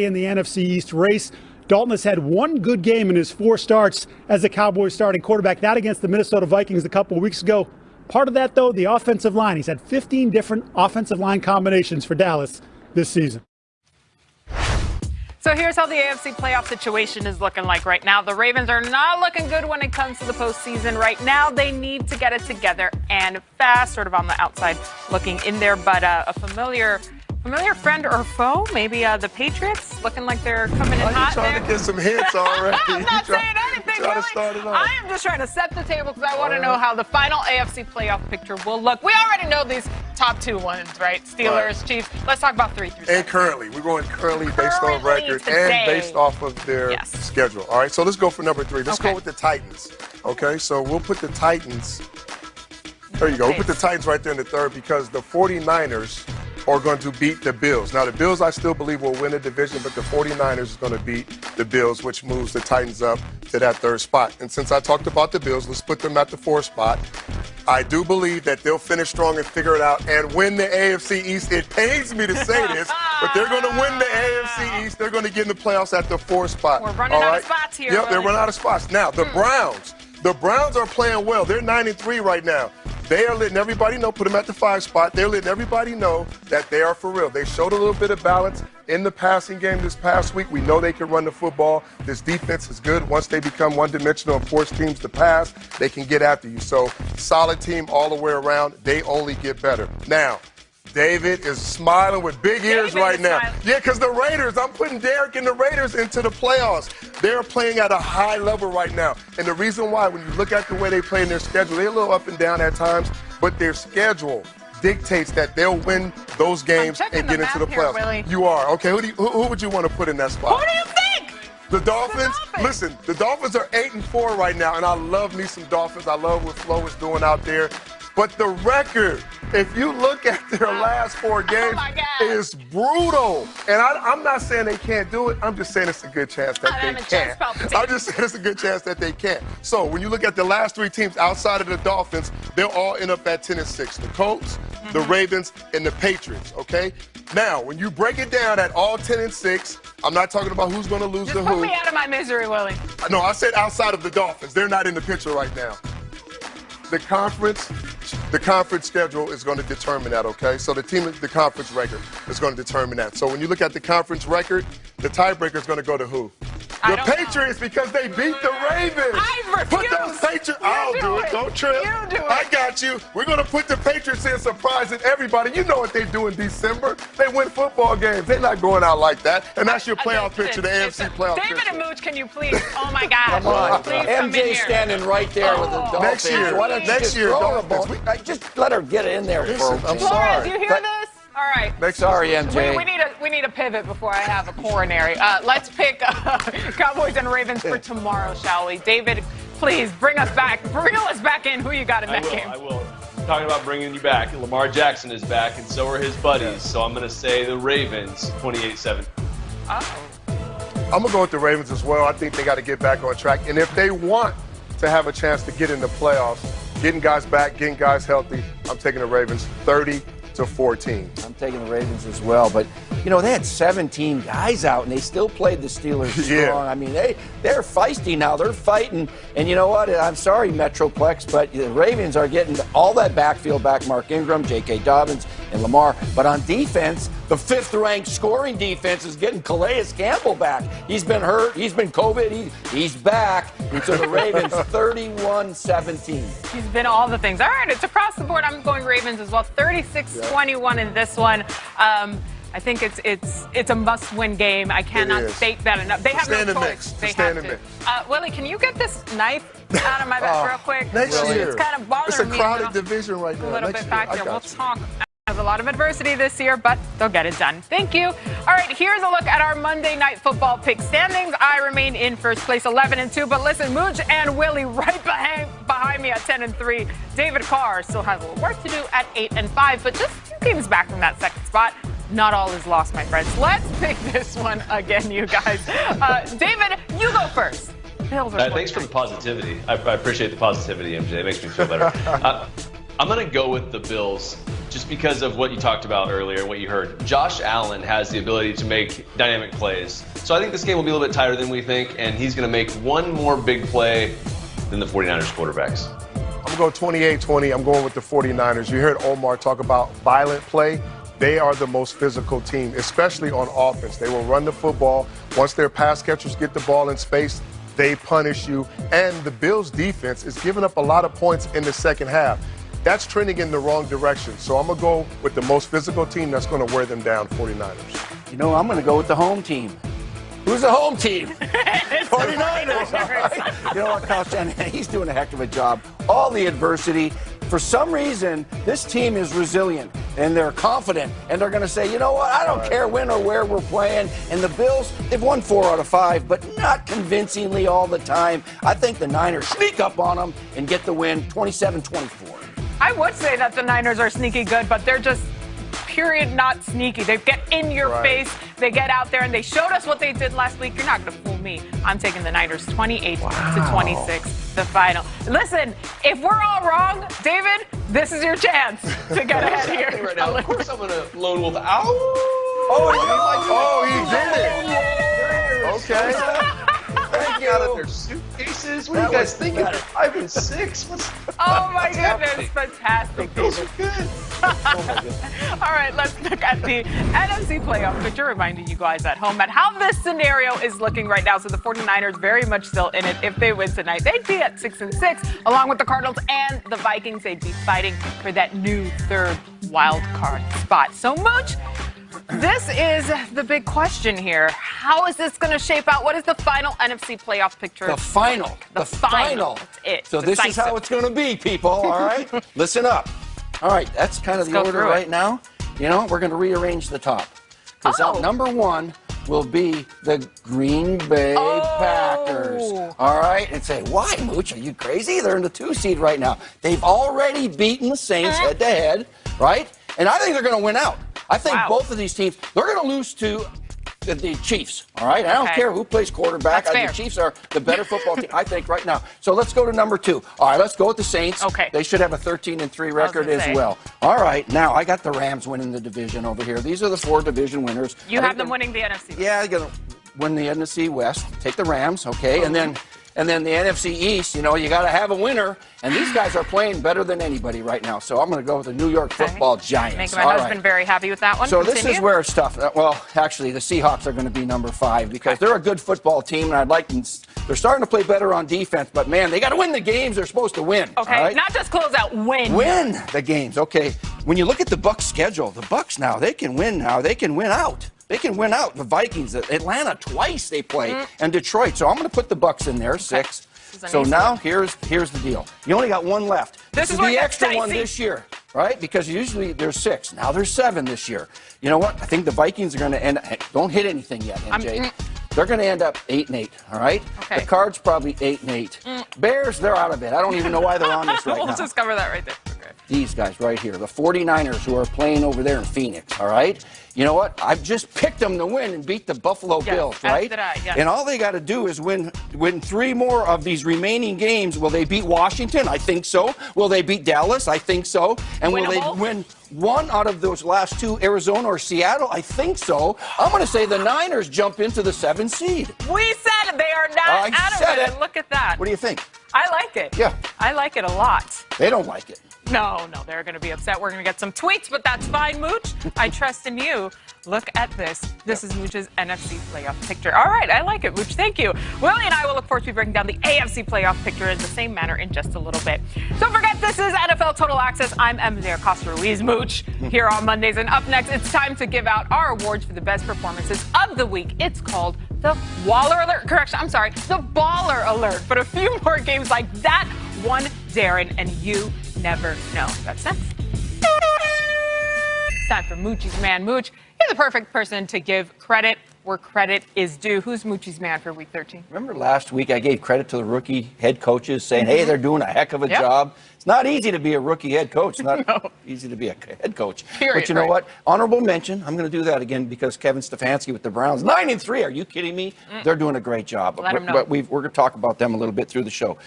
in the NFC East race. Dalton has had one good game in his 4 starts as the Cowboys starting quarterback, that against the Minnesota Vikings a couple of weeks ago. Part of that, though, the offensive line. He's had 15 different offensive line combinations for Dallas this season. So here's how the AFC playoff situation is looking like right now. The Ravens are not looking good when it comes to the postseason right now. They need to get it together and fast, sort of on the outside looking in there. But a familiar friend or foe, maybe the Patriots, looking like they're coming in hot there. You're trying to get some hints already. I'm not saying anything, really. I am just trying to set the table because I want to know how the final AFC playoff picture will look. We already know these top 2 ones, right? Steelers, Chiefs. Let's talk about 3 through 7. And currently. We're going currently based on record today. and based off of their schedule. All right, so let's go for number 3. Let's go with the Titans. Okay, so we'll put the Titans. There you go. We'll put the Titans right there in the 3rd because the 49ers are going to beat the Bills. Now, the Bills, I still believe, will win the division, but the 49ers is going to beat the Bills, which moves the Titans up to that 3rd spot. And since I talked about the Bills, let's put them at the 4th spot. I do believe that they'll finish strong and figure it out and win the AFC East. It pains me to say this, but they're going to win the AFC East. They're going to get in the playoffs at the 4th spot. We're running out of spots here. Yep, they're running out of spots. Now, the Browns. The Browns are playing well. They're 9-3 right now. They are letting everybody know, put them at the 5 spot. They're letting everybody know that they are for real. They showed a little bit of balance in the passing game this past week. We know they can run the football. This defense is good. Once they become one-dimensional and force teams to pass, they can get after you. So, solid team all the way around. They only get better. Now, David is smiling with big ears right now. Yeah, because the Raiders, I'm putting Derek and the Raiders into the playoffs. They're playing at a high level right now. And the reason why, when you look at the way they play in their schedule, they're a little up and down at times, but their schedule dictates that they'll win those games and get into the playoffs. Here, you are. Okay, who would you want to put in that spot? Who do you think? The Dolphins? Listen, the Dolphins are 8-4 right now, and I love me some Dolphins. I love what Flo is doing out there. But the record, if you look at their last 4 games, is brutal. And I'm not saying they can't do it. I'm just saying it's a good chance that they can't. I'm just saying it's a good chance that they can't. So when you look at the last 3 teams outside of the Dolphins, they'll all end up at 10-6. The Colts, the Ravens, and the Patriots, okay? Now, when you break it down at all 10-6, I'm not talking about who's going to lose the who. Put me out of my misery, Willie. No, I said outside of the Dolphins. They're not in the picture right now. The conference schedule is going to determine that, okay? So the conference record is going to determine that. So when you look at the conference record, the tiebreaker is going to go to who? The Patriots, because they beat the Ravens. I refuse. Put those Patriots. I'll do it. Don't trip. You do it. I got you. We're going to put the Patriots in, surprising everybody. You know what they do in December. They win football games. They're not going out like that. And that's your playoff picture, the AFC playoff picture. David and Mooch, can you please? Oh, my gosh. Come on. Please come in MJ here. standing right there with the Dolphins. Next year. Why don't you Next just year, throw Dolphins. the ball? Just let her get in there, folks. I'm Flores, sorry. you hear this? All right. Sorry, MJ. We need a pivot before I have a coronary. Let's pick Cowboys and Ravens for tomorrow, shall we? David, please bring us back. Bring us back in. Who you got in that game? I will. Talking about bringing you back. Lamar Jackson is back, and so are his buddies. So I'm going to say the Ravens, 28-7. Oh. I'm going to go with the Ravens as well. I think they got to get back on track. And if they want to have a chance to get in the playoffs, getting guys back, getting guys healthy, I'm taking the Ravens 30-14. I'm taking the Ravens as well. But, you know, they had 17 guys out, and they still played the Steelers strong. I mean, they're feisty now. They're fighting. And you know what? I'm sorry, Metroplex, but the Ravens are getting all that backfield back. Mark Ingram, J.K. Dobbins, and Lamar. But on defense, the 5th-ranked scoring defense is getting Calais Campbell back. He's been hurt. He's been COVID. He's back. And so the Ravens, 31-17. He's been all the things. All right, it's across the board. I'm going Ravens as well. 36-21 in this one. I think it's a must-win game. I cannot state that enough. They have no choice. They have to. Willie, can you get this knife out of my back real quick? Next year. It's kind of bothering me. It's a crowded division right now. A little bit back there. We'll talk. Has a lot of adversity this year, but they'll get it done. Thank you. All right, here's a look at our Monday Night Football pick standings. I remain in first place, 11-2. But listen, Mooch and Willie right behind me at 10-3. David Carr still has a little work to do at 8-5, but just 2 games back from that second spot. Not all is lost, my friends. Let's pick this one again, you guys. David, you go first. Thanks for the positivity. I appreciate the positivity, MJ. It makes me feel better. I'm going to go with the Bills just because of what you talked about earlier and what you heard. Josh Allen has the ability to make dynamic plays. So I think this game will be a little bit tighter than we think, and he's going to make one more big play than the 49ers quarterbacks. I'm going to go 28-20. I'm going with the 49ers. You heard Omar talk about violent play. They are the most physical team, especially on offense. They will run the football. Once their pass catchers get the ball in space, they punish you. And the Bills' defense is giving up a lot of points in the second half. That's trending in the wrong direction. So I'm going to go with the most physical team that's going to wear them down, 49ers. You know, I'm going to go with the home team. Who's the home team? 49ers. Right. You know what, Kyle Shanahan, he's doing a heck of a job. All the adversity. For some reason, this team is resilient, and they're confident, and they're going to say, you know what, I don't care when or where we're playing. And the Bills, they've won 4 out of 5, but not convincingly all the time. I think the Niners sneak up on them and get the win, 27-24. I would say that the Niners are sneaky good, but they're just period not sneaky. They get in your face, they get out there, and they showed us what they did last week. You're not going to fool me. I'm taking the Niners 28-26, the final. Listen, if we're all wrong, David, this is your chance to get ahead here. Right now, of course I'm going to lone wolf out. Oh, he did it. Okay. Thank you. Out of their suitcases. What are you guys thinking? 5 and 6. Oh my goodness, fantastic. Those are good. All right, let's look at the NFC playoff picture, reminding you guys at home at how this scenario is looking right now. So the 49ers very much still in it. If they win tonight, they'd be at 6-6, along with the Cardinals and the Vikings. They'd be fighting for that new third wild card spot. So Mooch, this is the big question here. How is this going to shape out? What is the final NFC playoff picture? The final. The final. That's it. So this is how it's going to be, people, all right? Listen up. All right, that's kind of the order right now. You know, we're going to rearrange the top. Because number 1 will be the Green Bay Packers. All right? And say, why, Mooch? Are you crazy? They're in the 2 seed right now. They've already beaten the Saints head-to-head, right? And I think they're going to win out. I think both of these teams, they're going to lose to the Chiefs, all right? I don't care who plays quarterback. The Chiefs are the better football team, I think, right now. So let's go to number 2. All right, let's go with the Saints. Okay. They should have a 13-3 record as well. All right, now I got the Rams winning the division over here. These are the 4 division winners. You have them winning the NFC West. Yeah, they're going to win the NFC West. Take the Rams, okay? And then the NFC East, you know, you got to have a winner. And these guys are playing better than anybody right now. So I'm going to go with the New York Football Giants. Make my husband very happy with that one. So this is where it's tough. Well, actually, the Seahawks are going to be number 5 because they're a good football team, and I'd like them. They're starting to play better on defense, but man, they got to win the games they're supposed to win. Okay, right? not just close out, win. Win the games. Okay, when you look at the Bucs schedule, the Bucs now they can win. Now they can win out. They can win out. The Vikings, Atlanta twice they play, and Detroit. So I'm going to put the Bucs in there, 6. So now here's the deal. You only got 1 left. This is the extra one this year, right? Because usually there's 6. Now there's 7 this year. You know what? I think the Vikings are going to end. Don't hit anything yet, MJ. They're going to end up 8-8. All right. Okay. The Cards probably 8-8. Bears, they're out of it. I don't even know why they're on this right now. We'll just cover that right there. Okay. These guys right here, the 49ers who are playing over there in Phoenix, all right? You know what? I've just picked them to win and beat the Buffalo Bills, right? And all they got to do is win 3 more of these remaining games. Will they beat Washington? I think so. Will they beat Dallas? I think so. And will they win 1 out of those last 2, Arizona or Seattle? I think so. I'm going to say the Niners jump into the 7th seed. We said they are not out of it. Look at that. What do you think? I like it. Yeah. I like it a lot. They don't like it. No, they're going to be upset. We're going to get some tweets, but that's fine, Mooch. I trust in you. Look at this. This is Mooch's NFC playoff picture. All right, I like it, Mooch. Thank you. Willie and I will look forward to breaking down the AFC playoff picture in the same manner in just a little bit. Don't forget, this is NFL Total Access. I'm MJ Acosta-Ruiz, Mooch, here on Mondays. And up next, it's time to give out our awards for the best performances of the week. It's called the Waller Alert. Correction, I'm sorry, the Baller Alert. But a few more games like that one, Darren, and you never know. That's next. It's time for Moochie's Man. Mooch, you're the perfect person to give credit where credit is due. Who's Moochie's Man for Week 13? Remember last week I gave credit to the rookie head coaches saying, hey, they're doing a heck of a job. It's not easy to be a rookie head coach. It's not easy to be a head coach. Period, but you know what? Honorable mention. I'm going to do that again because Kevin Stefanski with the Browns, 9-3. Are you kidding me? They're doing a great job. Let 'em know. But we're going to talk about them a little bit through the show.